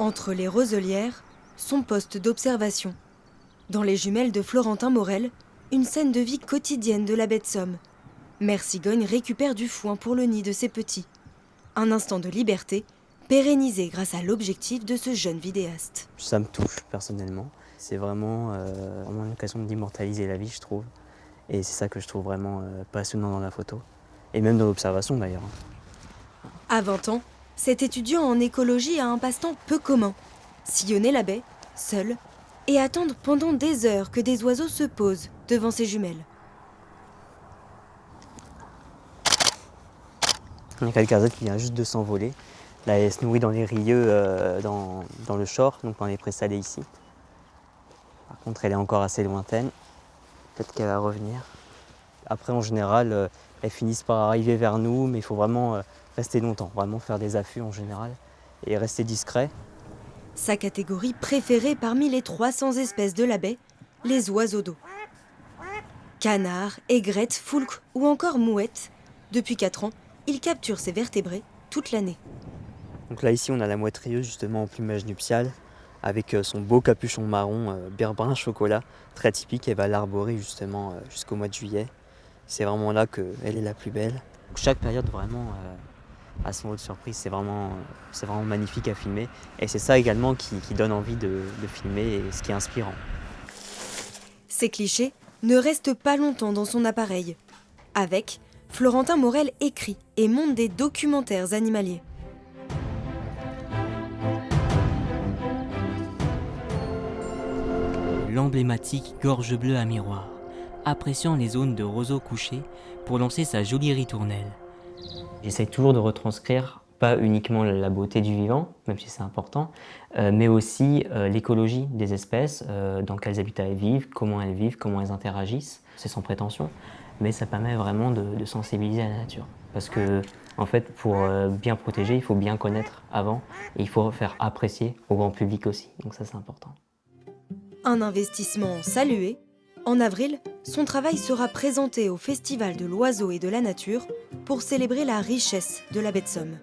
Entre les roselières, son poste d'observation. Dans les jumelles de Florentin Morel, une scène de vie quotidienne de la baie de Somme. Mère Cigogne récupère du foin pour le nid de ses petits. Un instant de liberté, pérennisé grâce à l'objectif de ce jeune vidéaste. Ça me touche personnellement. C'est vraiment une occasion d'immortaliser la vie, je trouve. Et c'est ça que je trouve vraiment passionnant dans la photo. Et même dans l'observation d'ailleurs. À 20 ans, cet étudiant en écologie a un passe-temps peu commun. Sillonner la baie, seul, et attendre pendant des heures que des oiseaux se posent devant ses jumelles. Il y a quelqu'un qui vient juste de s'envoler. Là, elle se nourrit dans les rieux, dans le Chor, donc dans les présalés ici. Par contre, elle est encore assez lointaine. Peut-être qu'elle va revenir. Après, en général, elles finissent par arriver vers nous, mais il faut vraiment rester longtemps, vraiment faire des affûts en général, et rester discret. Sa catégorie préférée parmi les 300 espèces de la baie, les oiseaux d'eau. Canards, aigrettes, foulques ou encore mouettes. Depuis 4 ans, il capture ces vertébrés toute l'année. Donc là, ici, on a la mouette rieuse, justement en plumage nuptial, avec son beau capuchon marron, beurre-brun chocolat, très typique. Elle va l'arborer justement jusqu'au mois de juillet. C'est vraiment là qu'elle est la plus belle. Donc chaque période vraiment a son lot de surprise. C'est vraiment magnifique à filmer. Et c'est ça également qui donne envie de filmer et ce qui est inspirant. Ces clichés ne restent pas longtemps dans son appareil. Avec, Florentin Morel écrit et monte des documentaires animaliers. L'emblématique gorge bleue à miroir, appréciant les zones de roseaux couchés pour lancer sa jolie ritournelle. J'essaie toujours de retranscrire pas uniquement la beauté du vivant, même si c'est important, mais aussi l'écologie des espèces, dans quels habitats elles vivent, comment elles interagissent. C'est sans prétention, mais ça permet vraiment de sensibiliser à la nature. Parce que, en fait, pour bien protéger, il faut bien connaître avant, et il faut faire apprécier au grand public aussi. Donc ça, c'est important. Un investissement salué. En avril, son travail sera présenté au Festival de l'Oiseau et de la Nature pour célébrer la richesse de la baie de Somme.